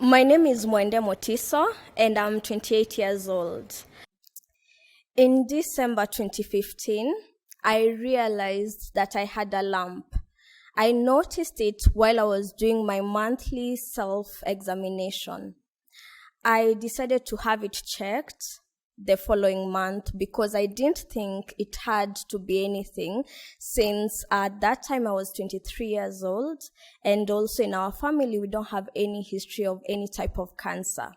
My name is Mwende Mutiso, and I'm 28 years old. In December 2015, I realized that I had a lump. I noticed it while I was doing my monthly self-examination. I decided to have it checked the following month because I didn't think it had to be anything, since at that time I was 23 years old, and also in our family we don't have any history of any type of cancer.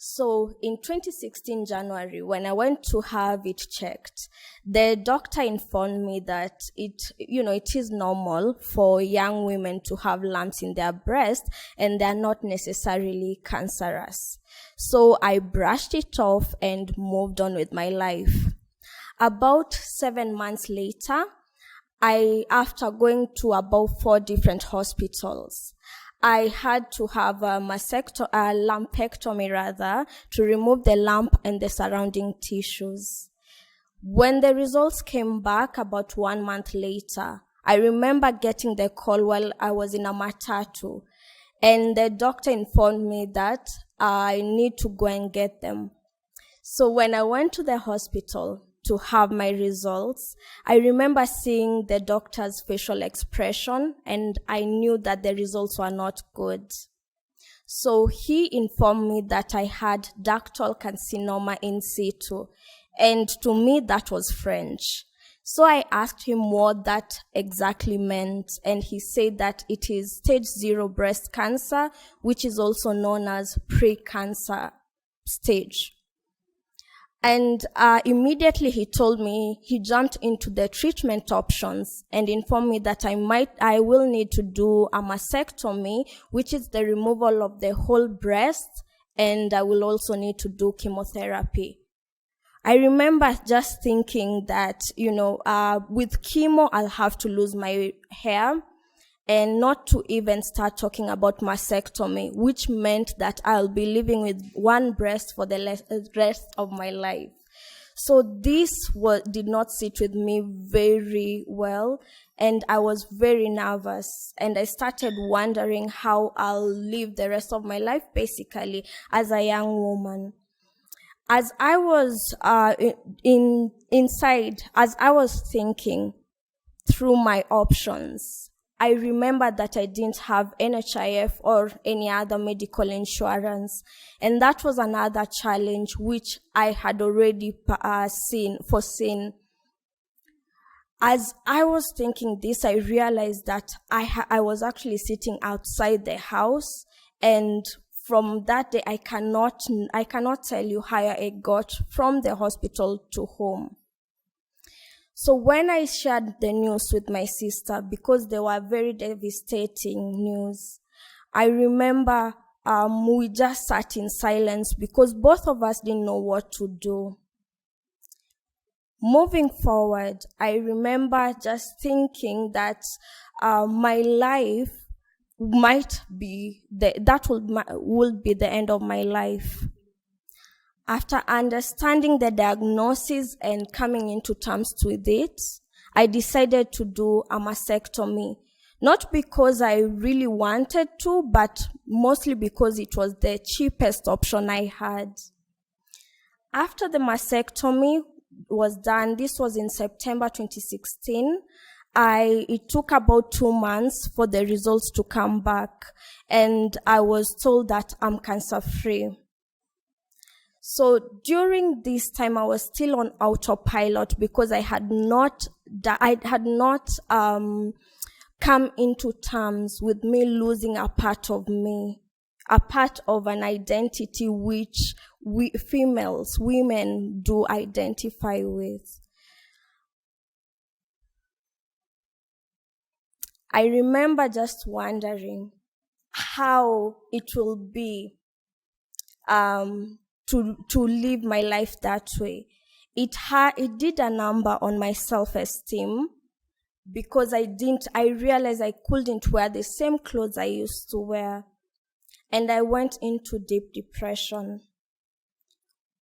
So in 2016 January, when I went to have it checked, the doctor informed me that it is normal for young women to have lumps in their breast, and they're not necessarily cancerous. So I brushed it off and moved on with my life. About 7 months later, after going to about 4 different hospitals, I had to have a lumpectomy to remove the lump and the surrounding tissues. When the results came back about 1 month later, I remember getting the call while I was in a matatu, and the doctor informed me that I need to go and get them. So when I went to the hospital to have my results, I remember seeing the doctor's facial expression, and I knew that the results were not good. So he informed me that I had ductal carcinoma in situ, and to me that was French. So I asked him what that exactly meant, and he said that it is stage 0 breast cancer, which is also known as pre-cancer stage. And immediately he told me, he jumped into the treatment options and informed me that I will need to do a mastectomy, which is the removal of the whole breast, and I will also need to do chemotherapy. I remember just thinking that, with chemo, I'll have to lose my hair, and not to even start talking about mastectomy, which meant that I'll be living with one breast for the rest of my life. So this did not sit with me very well, and I was very nervous, and I started wondering how I'll live the rest of my life, basically, as a young woman. As I was inside, as I was thinking through my options, I remember that I didn't have NHIF or any other medical insurance, and that was another challenge which I had already foreseen. As I was thinking this, I realized that I was actually sitting outside the house, and from that day I cannot tell you how I got from the hospital to home. So when I shared the news with my sister, because they were very devastating news, I remember we just sat in silence because both of us didn't know what to do. Moving forward, I remember just thinking that my life might be would be the end of my life. After understanding the diagnosis and coming into terms with it, I decided to do a mastectomy. Not because I really wanted to, but mostly because it was the cheapest option I had. After the mastectomy was done, this was in September 2016, it took about 2 months for the results to come back, and I was told that I'm cancer-free. So during this time, I was still on autopilot because I had not come into terms with me losing a part of me, a part of an identity which women do identify with. I remember just wondering how it will be to live my life that way. It did a number on my self-esteem because I realized I couldn't wear the same clothes I used to wear, and I went into deep depression.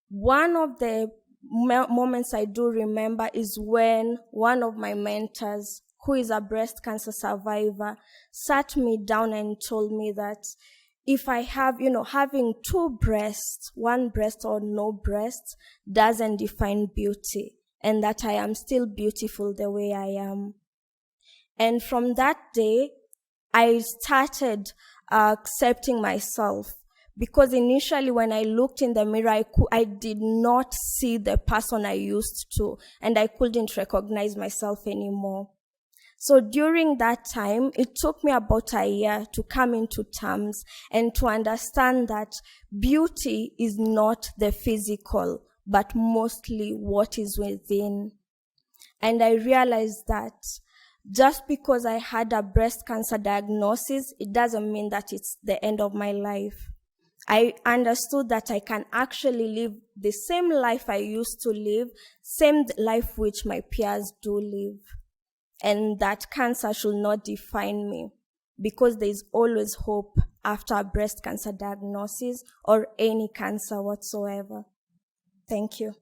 One of the moments I do remember is when one of my mentors, who is a breast cancer survivor, sat me down and told me that if I have, having two breasts, one breast or no breast, doesn't define beauty, and that I am still beautiful the way I am. And from that day, I started accepting myself, because initially when I looked in the mirror, I did not see the person I used to, and I couldn't recognize myself anymore. So during that time, it took me about a year to come into terms and to understand that beauty is not the physical, but mostly what is within. And I realized that just because I had a breast cancer diagnosis, it doesn't mean that it's the end of my life. I understood that I can actually live the same life I used to live, same life which my peers do live, and that cancer should not define me, because there is always hope after a breast cancer diagnosis or any cancer whatsoever. Thank you.